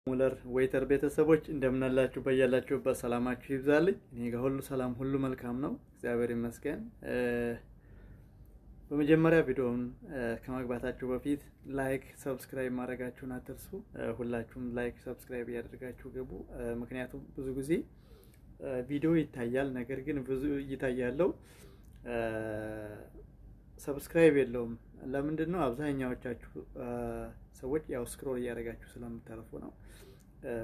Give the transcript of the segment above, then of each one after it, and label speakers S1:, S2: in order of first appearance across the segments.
S1: ሙለር ዌይተር ቤተሰቦች እንደምናላችሁ በያላችሁበት ሰላማችሁ ይብዛልኝ። እኔ ጋር ሁሉ ሰላም ሁሉ መልካም ነው፣ እግዚአብሔር ይመስገን። በመጀመሪያ ቪዲዮውን ከመግባታችሁ በፊት ላይክ፣ ሰብስክራይብ ማድረጋችሁን አትርሱ። ሁላችሁም ላይክ፣ ሰብስክራይብ እያደረጋችሁ ገቡ። ምክንያቱም ብዙ ጊዜ ቪዲዮ ይታያል፣ ነገር ግን ብዙ እይታ ያለው ሰብስክራይብ የለውም። ለምንድን ነው? አብዛኛዎቻችሁ ሰዎች ያው ስክሮል እያደረጋችሁ ስለምታልፉ ነው።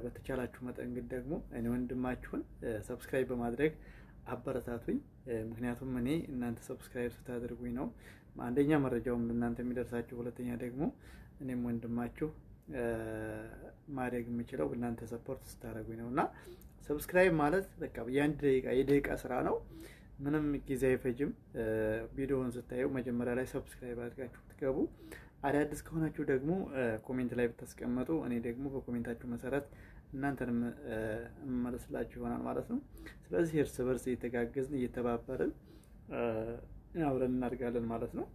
S1: በተቻላችሁ መጠን ግን ደግሞ እኔ ወንድማችሁን ሰብስክራይብ በማድረግ አበረታቱኝ። ምክንያቱም እኔ እናንተ ሰብስክራይብ ስታደርጉኝ ነው አንደኛ መረጃውም እናንተ የሚደርሳችሁ፣ ሁለተኛ ደግሞ እኔም ወንድማችሁ ማድረግ የምችለው እናንተ ሰፖርት ስታደርጉኝ ነው። እና ሰብስክራይብ ማለት በቃ የደቂቃ ስራ ነው። ምንም ጊዜ አይፈጅም። ቪዲዮውን ስታዩ መጀመሪያ ላይ ሰብስክራይብ አድርጋችሁ ትገቡ። አዳዲስ ከሆናችሁ ደግሞ ኮሜንት ላይ ብታስቀምጡ እኔ ደግሞ በኮሜንታችሁ መሰረት እናንተንም እመለስላችሁ ይሆናል ማለት ነው። ስለዚህ እርስ በርስ እየተጋገዝን እየተባበርን አብረን እናድጋለን ማለት ነው።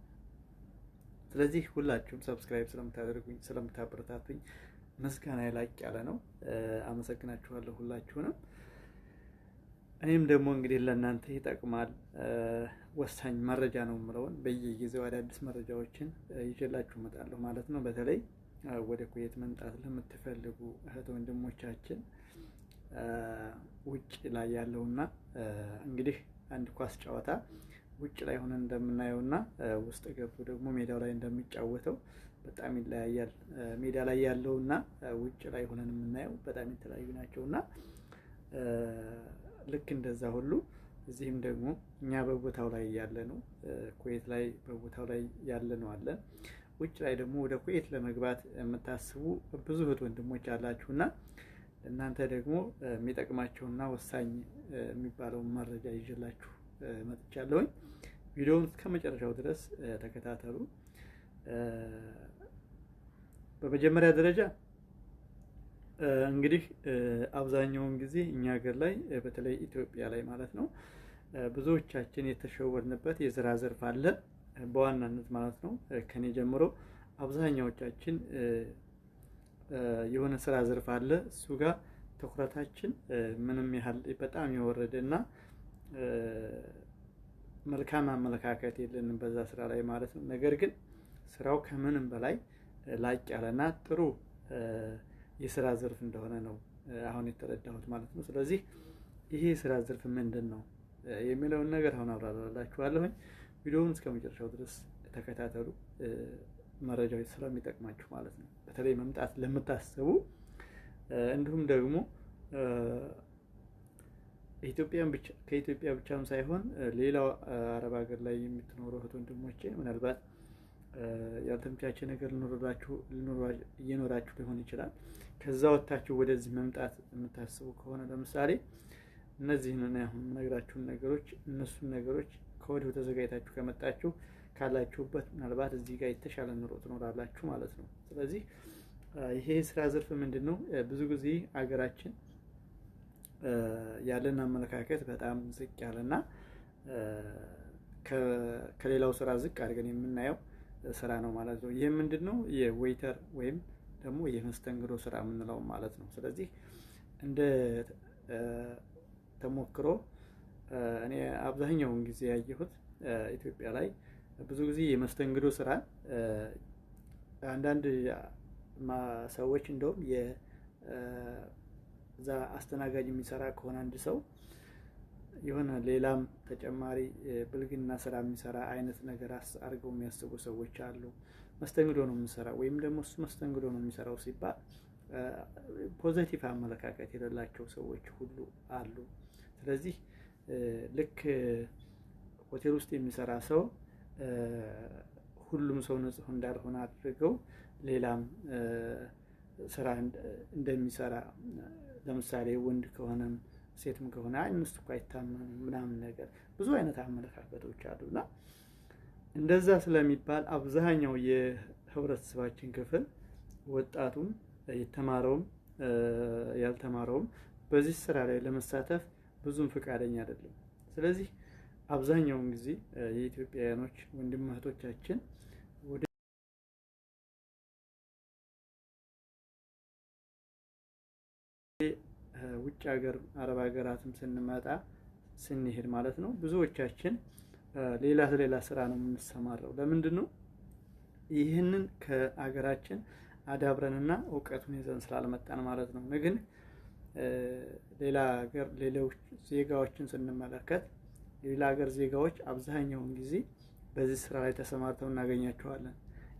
S1: ስለዚህ ሁላችሁም ሰብስክራይብ ስለምታደርጉኝ ስለምታበረታቱኝ ምስጋና ላቅ ያለ ነው። አመሰግናችኋለሁ ሁላችሁንም። እኔም ደግሞ እንግዲህ ለእናንተ ይጠቅማል ወሳኝ መረጃ ነው የምለውን በየጊዜው አዳዲስ መረጃዎችን ይዤላችሁ እመጣለሁ ማለት ነው። በተለይ ወደ ኩዌት መምጣት ለምትፈልጉ እህት ወንድሞቻችን ውጭ ላይ ያለውና እንግዲህ አንድ ኳስ ጨዋታ ውጭ ላይ ሆነን እንደምናየውና ውስጥ ገብቶ ደግሞ ሜዳው ላይ እንደሚጫወተው በጣም ይለያያል። ሜዳ ላይ ያለውና ውጭ ላይ ሆነን የምናየው በጣም የተለያዩ ናቸውና ልክ እንደዛ ሁሉ እዚህም ደግሞ እኛ በቦታው ላይ ያለ ነው፣ ኩዌት ላይ በቦታው ላይ ያለ ነው አለ። ውጭ ላይ ደግሞ ወደ ኩዌት ለመግባት የምታስቡ ብዙ እህት ወንድሞች አላችሁና እናንተ ደግሞ የሚጠቅማቸውና ወሳኝ የሚባለውን መረጃ ይዤላችሁ መጥቻለሁኝ። ቪዲዮውን እስከ መጨረሻው ድረስ ተከታተሉ። በመጀመሪያ ደረጃ እንግዲህ አብዛኛውን ጊዜ እኛ ሀገር ላይ በተለይ ኢትዮጵያ ላይ ማለት ነው ብዙዎቻችን የተሸወድንበት የስራ ዘርፍ አለ፣ በዋናነት ማለት ነው። ከኔ ጀምሮ አብዛኛዎቻችን የሆነ ስራ ዘርፍ አለ፣ እሱ ጋር ትኩረታችን ምንም ያህል በጣም የወረደ እና መልካም አመለካከት የለንም በዛ ስራ ላይ ማለት ነው። ነገር ግን ስራው ከምንም በላይ ላቅ ያለና ጥሩ የስራ ዘርፍ እንደሆነ ነው አሁን የተረዳሁት ማለት ነው። ስለዚህ ይሄ የስራ ዘርፍ ምንድን ነው የሚለውን ነገር አሁን አብራራላችኋለሁኝ። ቪዲዮውን እስከ መጨረሻው ድረስ ተከታተሉ፣ መረጃዎች ስለሚጠቅማችሁ ማለት ነው። በተለይ መምጣት ለምታስቡ እንዲሁም ደግሞ ከኢትዮጵያ ብቻም ሳይሆን ሌላው አረብ ሀገር ላይ የምትኖሩ እህት ወንድሞቼ ምናልባት ያልተመቻቸ ነገር እየኖራችሁ ሊሆን ይችላል። ከዛ ወጥታችሁ ወደዚህ መምጣት የምታስቡ ከሆነ ለምሳሌ እነዚህን አሁን የምነግራችሁን ነገሮች እነሱን ነገሮች ከወዲሁ ተዘጋጅታችሁ ከመጣችሁ ካላችሁበት ምናልባት እዚህ ጋር የተሻለ ኑሮ ትኖራላችሁ ማለት ነው። ስለዚህ ይሄ ስራ ዘርፍ ምንድን ነው? ብዙ ጊዜ አገራችን ያለን አመለካከት በጣም ዝቅ ያለና ከሌላው ስራ ዝቅ አድርገን የምናየው ስራ ነው ማለት ነው። ይህ ምንድን ነው? የዌይተር ወይም ደግሞ የመስተንግዶ ስራ የምንለው ማለት ነው። ስለዚህ እንደ ተሞክሮ እኔ አብዛኛውን ጊዜ ያየሁት ኢትዮጵያ ላይ ብዙ ጊዜ የመስተንግዶ ስራ አንዳንድ ሰዎች እንደውም እዛ አስተናጋጅ የሚሰራ ከሆነ አንድ ሰው የሆነ ሌላም ተጨማሪ ብልግና ስራ የሚሰራ አይነት ነገር አድርገው የሚያስቡ ሰዎች አሉ። መስተንግዶ ነው የሚሰራው ወይም ደግሞ እሱ መስተንግዶ ነው የሚሰራው ሲባል ፖዚቲቭ አመለካከት የሌላቸው ሰዎች ሁሉ አሉ። ስለዚህ ልክ ሆቴል ውስጥ የሚሰራ ሰው ሁሉም ሰው ንጹህ እንዳልሆነ አድርገው ሌላም ስራ እንደሚሰራ ለምሳሌ ወንድ ከሆነም ሴትም ከሆነ እነሱ እኮ አይታመኑም ምናምን ነገር ብዙ አይነት አመለካከቶች አሉና እንደዛ ስለሚባል አብዛኛው የህብረተሰባችን ክፍል ወጣቱም የተማረውም ያልተማረውም በዚህ ስራ ላይ ለመሳተፍ ብዙም ፈቃደኛ አይደለም። ስለዚህ አብዛኛውን ጊዜ የኢትዮጵያውያኖች ወንድም እህቶቻችን ውጭ ሀገር አረብ ሀገራትም ስንሄድ ማለት ነው ብዙዎቻችን ሌላ ስራ ነው የምንሰማራው። ለምንድን ነው? ይህንን ከአገራችን አዳብረንና እውቀቱን ይዘን ስላልመጣን ማለት ነው። ግን ሌላ ሀገር ሌሎች ዜጋዎችን ስንመለከት የሌላ ሀገር ዜጋዎች አብዛኛውን ጊዜ በዚህ ስራ ላይ ተሰማርተው እናገኛቸዋለን።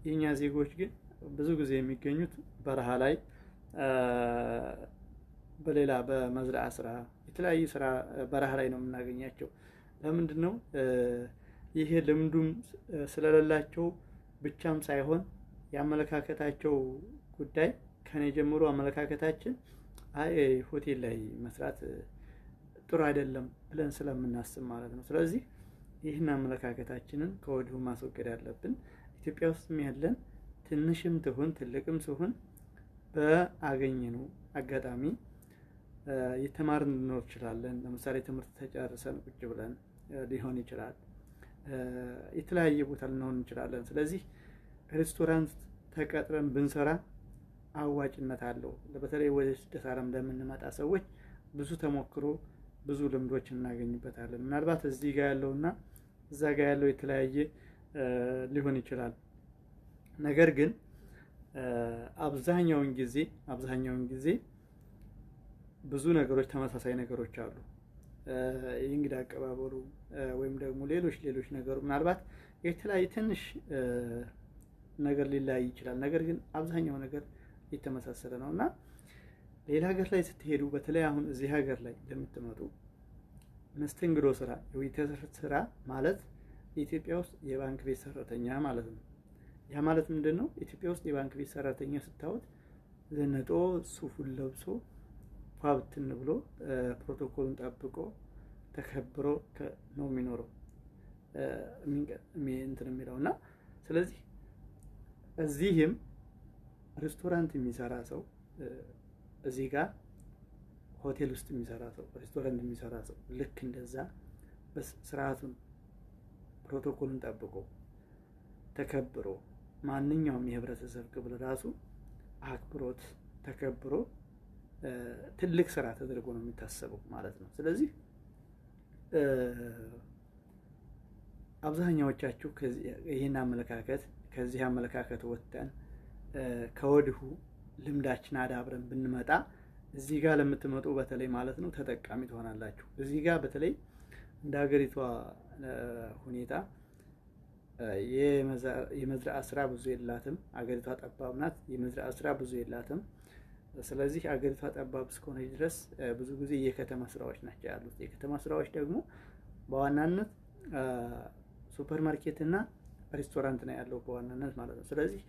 S1: የኛ ዜጎች ግን ብዙ ጊዜ የሚገኙት በረሃ ላይ በሌላ በመዝራዓ ስራ የተለያዩ ስራ በረሃ ላይ ነው የምናገኛቸው። ለምንድን ነው? ይሄ ልምዱም ስለሌላቸው ብቻም ሳይሆን የአመለካከታቸው ጉዳይ ከኔ ጀምሮ አመለካከታችን ሆቴል ላይ መስራት ጥሩ አይደለም ብለን ስለምናስብ ማለት ነው። ስለዚህ ይህን አመለካከታችንን ከወዲሁ ማስወገድ ያለብን። ኢትዮጵያ ውስጥም ያለን ትንሽም ትሁን ትልቅም ሲሆን በአገኘነው አጋጣሚ የተማርን ልንኖር እንችላለን። ለምሳሌ ትምህርት ተጨርሰን ቁጭ ብለን ሊሆን ይችላል። የተለያየ ቦታ ልንሆን እንችላለን። ስለዚህ ሬስቶራንት ተቀጥረን ብንሰራ አዋጭነት አለው። በተለይ ወደ ስደት ዓለም ለምንመጣ ሰዎች ብዙ ተሞክሮ ብዙ ልምዶችን እናገኝበታለን። ምናልባት እዚህ ጋር ያለውና እዛ ጋር ያለው የተለያየ ሊሆን ይችላል። ነገር ግን አብዛኛውን ጊዜ ብዙ ነገሮች ተመሳሳይ ነገሮች አሉ። የእንግዳ አቀባበሉ ወይም ደግሞ ሌሎች ነገሩ ምናልባት የተለያየ ትንሽ ነገር ሊለያይ ይችላል። ነገር ግን አብዛኛው ነገር የተመሳሰለ ነው እና ሌላ ሀገር ላይ ስትሄዱ በተለይ አሁን እዚህ ሀገር ላይ ለምትመጡ መስተንግዶ ስራ የዌይተር ስራ ማለት ኢትዮጵያ ውስጥ የባንክ ቤት ሰራተኛ ማለት ነው። ያ ማለት ምንድን ነው? ኢትዮጵያ ውስጥ የባንክ ቤት ሰራተኛ ስታዩት ዘንጦ ሱፉን ለብሶ ፋብትን ብሎ ፕሮቶኮሉን ጠብቆ ተከብሮ ነው የሚኖረው እንትን የሚለው እና ስለዚህ እዚህም ሬስቶራንት የሚሰራ ሰው እዚህ ጋር ሆቴል ውስጥ የሚሰራ ሰው ሬስቶራንት የሚሰራ ሰው ልክ እንደዛ በስርዓቱን ፕሮቶኮሉን ጠብቆ ተከብሮ ማንኛውም የህብረተሰብ ክፍል ራሱ አክብሮት ተከብሮ ትልቅ ስራ ተደርጎ ነው የሚታሰበው ማለት ነው። ስለዚህ አብዛኛዎቻችሁ ከዚህ አመለካከት ወጥተን ከወዲሁ ልምዳችን አዳብረን ብንመጣ እዚህ ጋር ለምትመጡ በተለይ ማለት ነው ተጠቃሚ ትሆናላችሁ። እዚህ ጋር በተለይ እንደ ሀገሪቷ ሁኔታ የመዝራዓ ስራ ብዙ የላትም። ሀገሪቷ ጠባብ ናት። የመዝራዓ ስራ ብዙ የላትም። ስለዚህ ሀገሪቷ ጠባብ እስከሆነች ድረስ ብዙ ጊዜ የከተማ ስራዎች ናቸው ያሉት። የከተማ ስራዎች ደግሞ በዋናነት ሱፐር ማርኬት እና ሬስቶራንት ነው ያለው በዋናነት ማለት ነው። ስለዚህ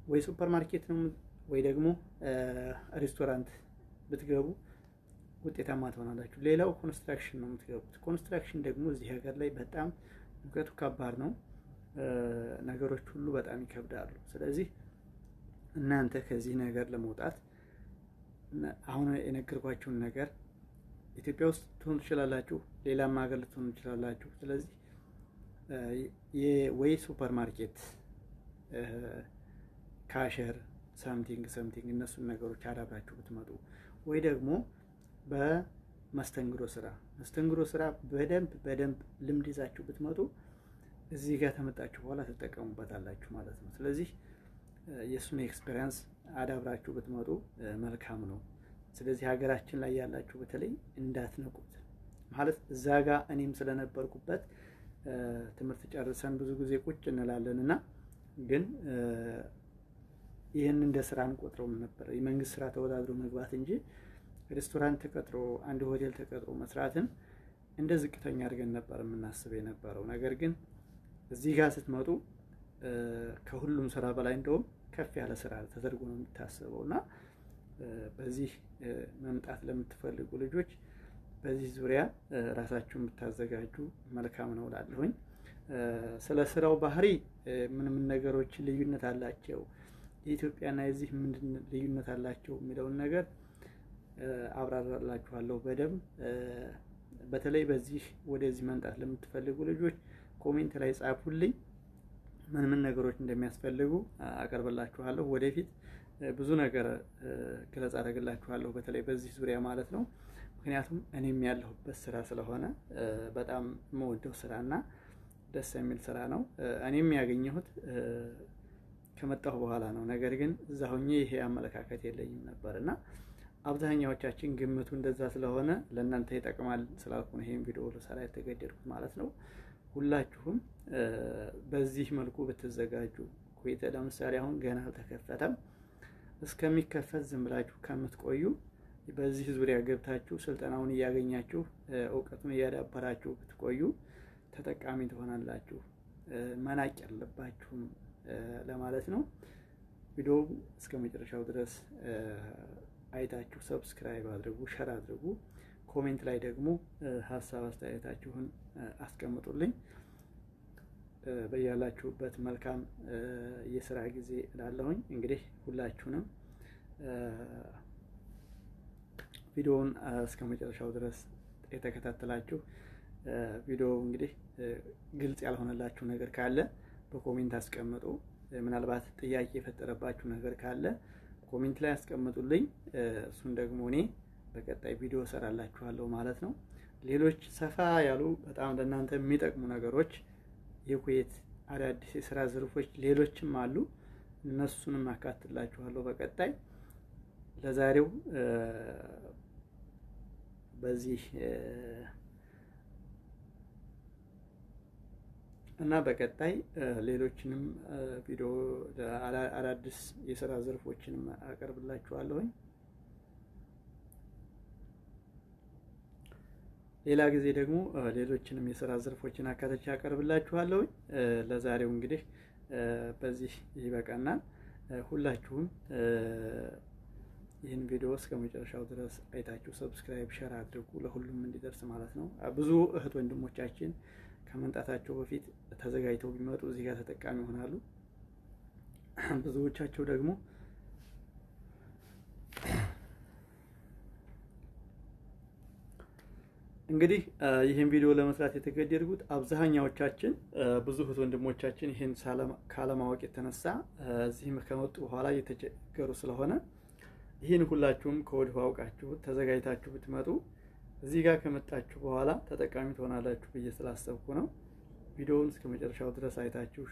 S1: ወይ ሱፐር ማርኬት ነው ወይ ደግሞ ሬስቶራንት ብትገቡ ውጤታማ ትሆናላችሁ። ሌላው ኮንስትራክሽን ነው የምትገቡት። ኮንስትራክሽን ደግሞ እዚህ ሀገር ላይ በጣም ሙቀቱ ከባድ ነው። ነገሮች ሁሉ በጣም ይከብዳሉ። ስለዚህ እናንተ ከዚህ ነገር ለመውጣት አሁን የነገርኳችሁን ነገር ኢትዮጵያ ውስጥ ትሆኑ ትችላላችሁ፣ ሌላም ሀገር ልትሆኑ ትችላላችሁ። ስለዚህ ወይ ሱፐር ማርኬት ካሸር ሳምቲንግ እነሱን ነገሮች አዳብራችሁ ብትመጡ ወይ ደግሞ በመስተንግዶ ስራ በደንብ ልምድ ይዛችሁ ብትመጡ እዚህ ጋር ተመጣችሁ በኋላ ተጠቀሙበታላችሁ ማለት ነው። ስለዚህ የእሱን ኤክስፔሪንስ አዳብራችሁ ብትመጡ መልካም ነው። ስለዚህ ሀገራችን ላይ ያላችሁ በተለይ እንዳትነቁት ማለት እዛ ጋር እኔም ስለነበርኩበት ትምህርት ጨርሰን ብዙ ጊዜ ቁጭ እንላለን እና ግን ይህን እንደ ስራ እንቆጥረው ነበር። የመንግስት ስራ ተወዳድሮ መግባት እንጂ ሬስቶራንት ተቀጥሮ አንድ ሆቴል ተቀጥሮ መስራትን እንደ ዝቅተኛ አድርገን ነበር የምናስበው የነበረው። ነገር ግን እዚህ ጋር ስትመጡ ከሁሉም ስራ በላይ እንደውም ከፍ ያለ ስራ ተደርጎ ነው የሚታሰበው እና በዚህ መምጣት ለምትፈልጉ ልጆች በዚህ ዙሪያ ራሳችሁን ብታዘጋጁ መልካም ነው እላለሁኝ። ስለ ስራው ባህሪ ምን ነገሮች ልዩነት አላቸው፣ የኢትዮጵያና የዚህ ምንድን ልዩነት አላቸው የሚለውን ነገር አብራራላችኋለሁ በደንብ። በተለይ በዚህ ወደዚህ መምጣት ለምትፈልጉ ልጆች ኮሜንት ላይ ጻፉልኝ። ምን ነገሮች እንደሚያስፈልጉ አቀርብላችኋለሁ። ወደፊት ብዙ ነገር ገለጻ አደርግላችኋለሁ በተለይ በዚህ ዙሪያ ማለት ነው። ምክንያቱም እኔም ያለሁበት ስራ ስለሆነ በጣም የምወደው ስራና ደስ የሚል ስራ ነው። እኔም ያገኘሁት ከመጣሁ በኋላ ነው። ነገር ግን እዛ ሆኜ ይሄ አመለካከት የለኝም ነበር እና አብዛኛዎቻችን ግምቱ እንደዛ ስለሆነ ለእናንተ ይጠቅማል ስላልኩ ነው ይሄን ቪዲዮ ልሰራ የተገደድኩት ማለት ነው። ሁላችሁም በዚህ መልኩ ብትዘጋጁ። ኩዌት ለምሳሌ አሁን ገና አልተከፈተም። እስከሚከፈት ዝም ብላችሁ ከምትቆዩ በዚህ ዙሪያ ገብታችሁ ስልጠናውን እያገኛችሁ እውቀቱን እያዳበራችሁ ብትቆዩ ተጠቃሚ ትሆናላችሁ። መናቅ ያለባችሁም ለማለት ነው። ቪዲዮው እስከ መጨረሻው ድረስ አይታችሁ ሰብስክራይብ አድርጉ፣ ሸር አድርጉ። ኮሜንት ላይ ደግሞ ሀሳብ አስተያየታችሁን አስቀምጡልኝ። በያላችሁበት መልካም የስራ ጊዜ እላለሁኝ። እንግዲህ ሁላችሁንም ቪዲዮውን እስከ መጨረሻው ድረስ የተከታተላችሁ ቪዲዮ እንግዲህ ግልጽ ያልሆነላችሁ ነገር ካለ በኮሜንት አስቀምጡ። ምናልባት ጥያቄ የፈጠረባችሁ ነገር ካለ ኮሜንት ላይ አስቀምጡልኝ። እሱን ደግሞ እኔ በቀጣይ ቪዲዮ እሰራላችኋለሁ ማለት ነው። ሌሎች ሰፋ ያሉ በጣም ለእናንተ የሚጠቅሙ ነገሮች የኩዌት አዳዲስ የስራ ዘርፎች ሌሎችም አሉ። እነሱንም አካትላችኋለሁ በቀጣይ። ለዛሬው በዚህ እና በቀጣይ ሌሎችንም ቪዲዮ አዳዲስ የስራ ዘርፎችንም አቀርብላችኋለሁኝ። ሌላ ጊዜ ደግሞ ሌሎችንም የስራ ዘርፎችን አካተቻ አቀርብላችኋለሁኝ። ለዛሬው እንግዲህ በዚህ ይበቃናል። ሁላችሁም ይህን ቪዲዮ እስከ መጨረሻው ድረስ አይታችሁ ሰብስክራይብ፣ ሸር አድርጉ ለሁሉም እንዲደርስ ማለት ነው። ብዙ እህት ወንድሞቻችን ከመምጣታቸው በፊት ተዘጋጅተው ቢመጡ እዚህ ጋር ተጠቃሚ ይሆናሉ። ብዙዎቻቸው ደግሞ እንግዲህ ይህን ቪዲዮ ለመስራት የተገደድኩት አብዛኛዎቻችን ብዙ እህት ወንድሞቻችን ይህን ካለማወቅ የተነሳ እዚህም ከመጡ በኋላ እየተቸገሩ ስለሆነ ይህን ሁላችሁም ከወዲሁ አውቃችሁ ተዘጋጅታችሁ ብትመጡ እዚህ ጋር ከመጣችሁ በኋላ ተጠቃሚ ትሆናላችሁ ብዬ ስላሰብኩ ነው። ቪዲዮውን እስከ መጨረሻው ድረስ አይታችሁ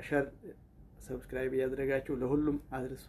S1: ሸር፣ ሰብስክራይብ እያደረጋችሁ ለሁሉም አድርሱ።